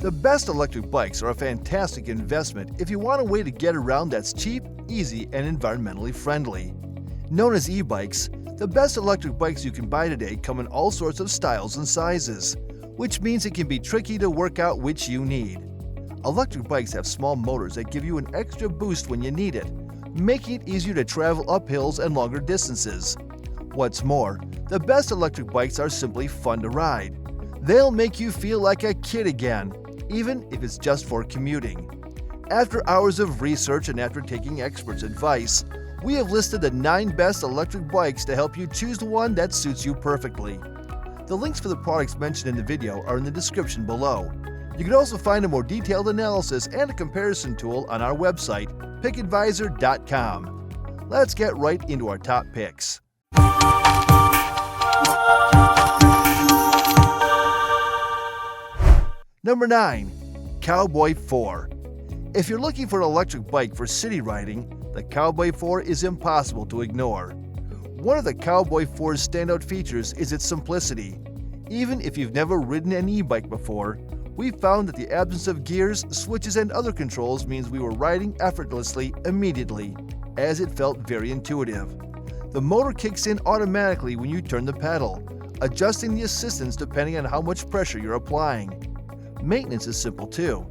The best electric bikes are a fantastic investment if you want a way to get around that's cheap, easy, and environmentally friendly. Known as e-bikes, the best electric bikes you can buy today come in all sorts of styles and sizes, which means it can be tricky to work out which you need. Electric bikes have small motors that give you an extra boost when you need it, making it easier to travel up hills and longer distances. What's more, the best electric bikes are simply fun to ride. They'll make you feel like a kid again, even if it's just for commuting. After hours of research and after taking experts' advice, we have listed the 9 best electric bikes to help you choose the one that suits you perfectly. The links for the products mentioned in the video are in the description below. You can also find a more detailed analysis and a comparison tool on our website, pickadvisor.com. Let's get right into our top picks. Number 9. Cowboy 4. If you're looking for an electric bike for city riding, the Cowboy 4 is impossible to ignore. One of the Cowboy 4's standout features is its simplicity. Even if you've never ridden an e-bike before, we found that the absence of gears, switches, and other controls means we were riding effortlessly immediately, as it felt very intuitive. The motor kicks in automatically when you turn the pedal, adjusting the assistance depending on how much pressure you're applying. Maintenance is simple too.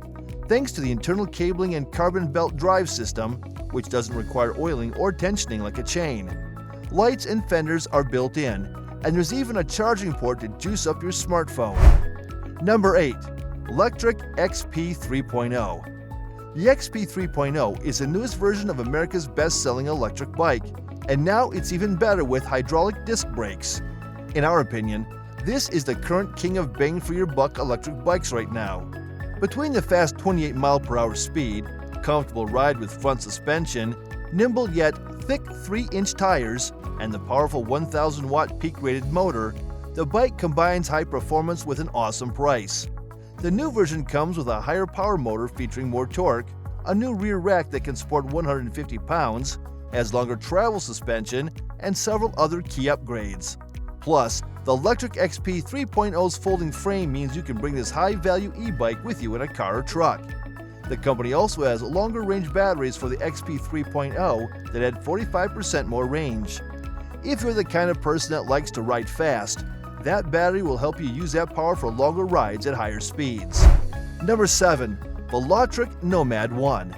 Thanks to the internal cabling and carbon belt drive system, which doesn't require oiling or tensioning like a chain. Lights and fenders are built in, and there's even a charging port to juice up your smartphone. Number 8. Lectric XP 3.0. The XP 3.0 is the newest version of America's best-selling electric bike, and now it's even better with hydraulic disc brakes. In our opinion, this is the current king of bang-for-your-buck electric bikes right now. Between the fast 28 mph speed, comfortable ride with front suspension, nimble yet thick 3-inch tires, and the powerful 1000-watt peak-rated motor, the bike combines high performance with an awesome price. The new version comes with a higher power motor featuring more torque, a new rear rack that can support 150 pounds, has longer travel suspension, and several other key upgrades. Plus, the Lectric XP 3.0's folding frame means you can bring this high-value e-bike with you in a car or truck. The company also has longer-range batteries for the XP 3.0 that add 45% more range. If you're the kind of person that likes to ride fast, that battery will help you use that power for longer rides at higher speeds. Number 7. Velotric Nomad 1.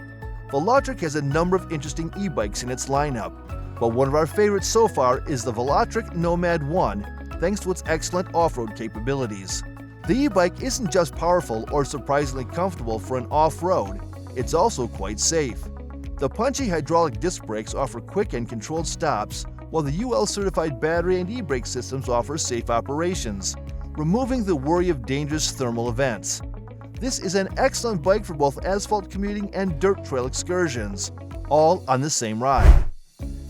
Velotric has a number of interesting e-bikes in its lineup, but one of our favorites so far is the Velotric Nomad 1, thanks to its excellent off-road capabilities. The e-bike isn't just powerful or surprisingly comfortable for an off-road, it's also quite safe. The punchy hydraulic disc brakes offer quick and controlled stops, while the UL-certified battery and e-brake systems offer safe operations, removing the worry of dangerous thermal events. This is an excellent bike for both asphalt commuting and dirt trail excursions, all on the same ride.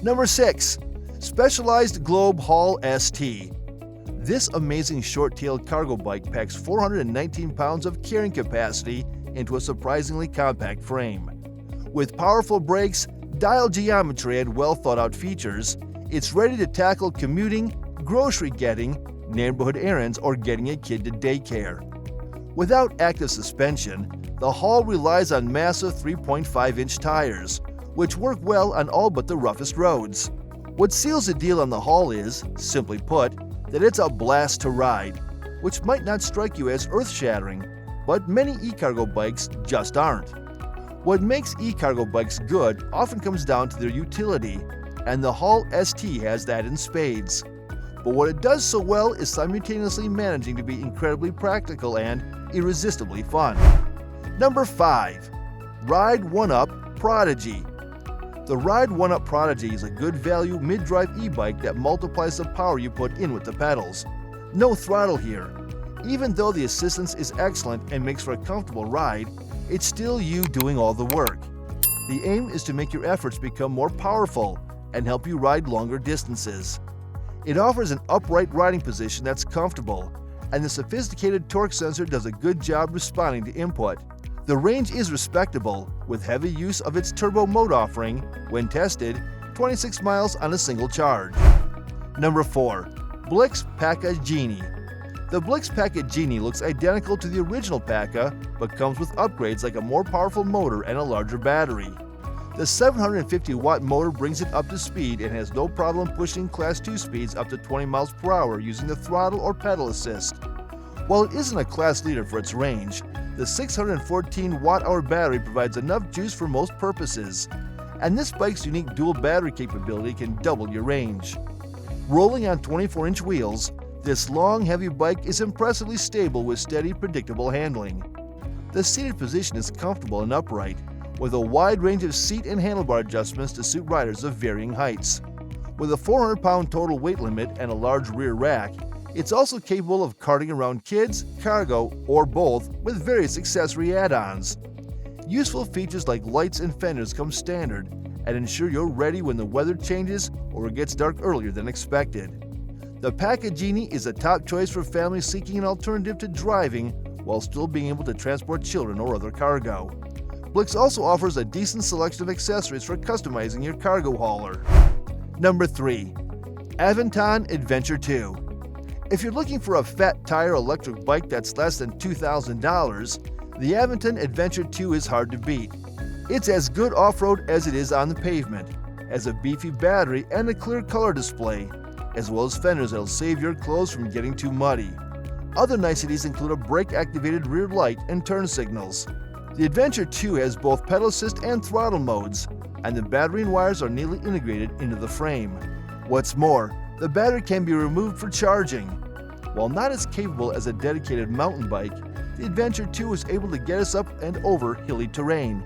Number 6. Specialized Globe Haul ST. This amazing short-tailed cargo bike packs 419 pounds of carrying capacity into a surprisingly compact frame. With powerful brakes, dial geometry, and well-thought-out features, it's ready to tackle commuting, grocery getting, neighborhood errands, or getting a kid to daycare. Without active suspension, the Haul relies on massive 3.5-inch tires, which work well on all but the roughest roads. What seals the deal on the Haul is, simply put, that it's a blast to ride, which might not strike you as earth-shattering, but many e-cargo bikes just aren't. What makes e-cargo bikes good often comes down to their utility, and the Haul ST has that in spades. But what it does so well is simultaneously managing to be incredibly practical and irresistibly fun. Number 5. Ride1Up Prodigy. The Ride1Up Prodigy is a good value mid-drive e-bike that multiplies the power you put in with the pedals. No throttle here. Even though the assistance is excellent and makes for a comfortable ride, it's still you doing all the work. The aim is to make your efforts become more powerful and help you ride longer distances. It offers an upright riding position that's comfortable, and the sophisticated torque sensor does a good job responding to input. The range is respectable, with heavy use of its turbo mode offering, when tested, 26 miles on a single charge. Number 4. Blix Packa Genie. The Blix Packa Genie looks identical to the original Packa, but comes with upgrades like a more powerful motor and a larger battery. The 750-watt motor brings it up to speed and has no problem pushing Class 2 speeds up to 20 miles per hour using the throttle or pedal assist. While it isn't a class leader for its range, the 614 watt-hour battery provides enough juice for most purposes, and this bike's unique dual battery capability can double your range. Rolling on 24-inch wheels, this long, heavy bike is impressively stable with steady, predictable handling. The seated position is comfortable and upright, with a wide range of seat and handlebar adjustments to suit riders of varying heights. With a 400-pound total weight limit and a large rear rack, it's also capable of carting around kids, cargo, or both with various accessory add-ons. Useful features like lights and fenders come standard and ensure you're ready when the weather changes or it gets dark earlier than expected. The Packa Genie is a top choice for families seeking an alternative to driving while still being able to transport children or other cargo. Blix also offers a decent selection of accessories for customizing your cargo hauler. Number 3. Aventon Adventure 2. If you're looking for a fat tire electric bike that's less than $2,000, the Aventon Adventure 2 is hard to beat. It's as good off-road as it is on the pavement, has a beefy battery and a clear color display, as well as fenders that'll save your clothes from getting too muddy. Other niceties include a brake-activated rear light and turn signals. The Adventure 2 has both pedal assist and throttle modes, and the battery and wires are neatly integrated into the frame. What's more, the battery can be removed for charging. While not as capable as a dedicated mountain bike, the Adventure 2 was able to get us up and over hilly terrain,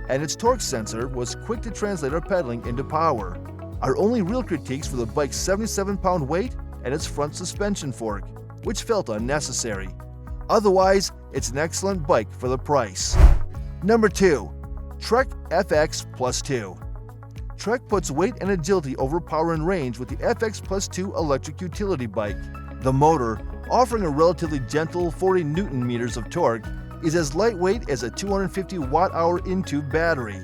and its torque sensor was quick to translate our pedaling into power. Our only real critiques were the bike's 77-pound weight and its front suspension fork, which felt unnecessary. Otherwise, it's an excellent bike for the price. Number 2. Trek FX Plus 2. Trek puts weight and agility over power and range with the FX Plus 2 electric utility bike. The motor, offering a relatively gentle 40 Newton meters of torque, is as lightweight as a 250 watt-hour in-tube battery.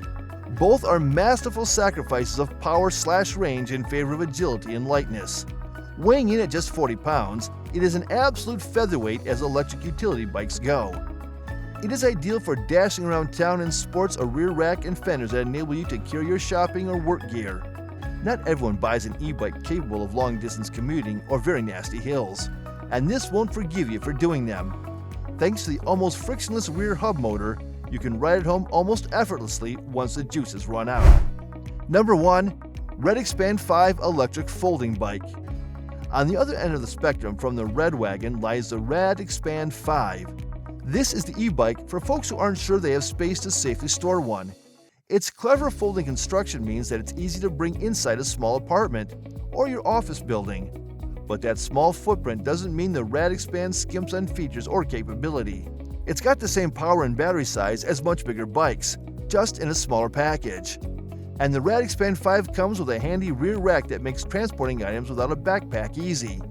Both are masterful sacrifices of power/range in favor of agility and lightness. Weighing in at just 40 pounds, it is an absolute featherweight as electric utility bikes go. It is ideal for dashing around town and sports a rear rack and fenders that enable you to carry your shopping or work gear. Not everyone buys an e-bike capable of long-distance commuting or very nasty hills, and this won't forgive you for doing them. Thanks to the almost frictionless rear hub motor, you can ride it home almost effortlessly once the juices run out. Number 1. RadExpand 5 Electric Folding Bike. On the other end of the spectrum from the Red Wagon lies the RadExpand 5. This is the e-bike for folks who aren't sure they have space to safely store one. Its clever folding construction means that it's easy to bring inside a small apartment or your office building. But that small footprint doesn't mean the RadExpand skimps on features or capability. It's got the same power and battery size as much bigger bikes, just in a smaller package. And the RadExpand 5 comes with a handy rear rack that makes transporting items without a backpack easy.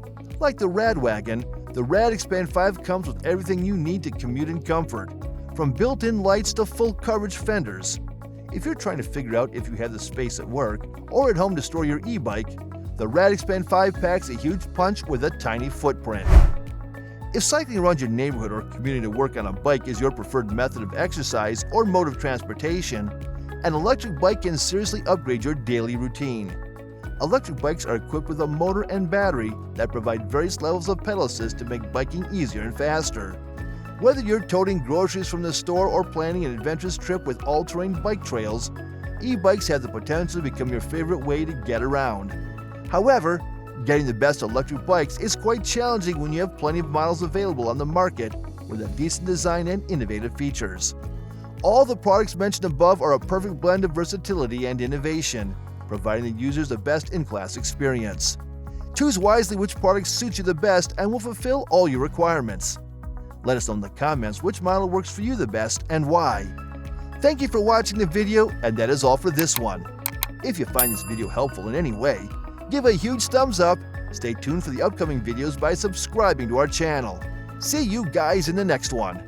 Like the Rad Wagon, the RadExpand 5 comes with everything you need to commute in comfort, from built-in lights to full coverage fenders. If you're trying to figure out if you have the space at work or at home to store your e-bike, the RadExpand 5 packs a huge punch with a tiny footprint. If cycling around your neighborhood or commuting to work on a bike is your preferred method of exercise or mode of transportation, an electric bike can seriously upgrade your daily routine. Electric bikes are equipped with a motor and battery that provide various levels of pedal assist to make biking easier and faster. Whether you're toting groceries from the store or planning an adventurous trip with all-terrain bike trails, e-bikes have the potential to become your favorite way to get around. However, getting the best electric bikes is quite challenging when you have plenty of models available on the market with a decent design and innovative features. All the products mentioned above are a perfect blend of versatility and innovation, providing the users the best in-class experience. Choose wisely which product suits you the best and will fulfill all your requirements. Let us know in the comments which model works for you the best and why. Thank you for watching the video, and that is all for this one. If you find this video helpful in any way, give a huge thumbs up, stay tuned for the upcoming videos by subscribing to our channel. See you guys in the next one.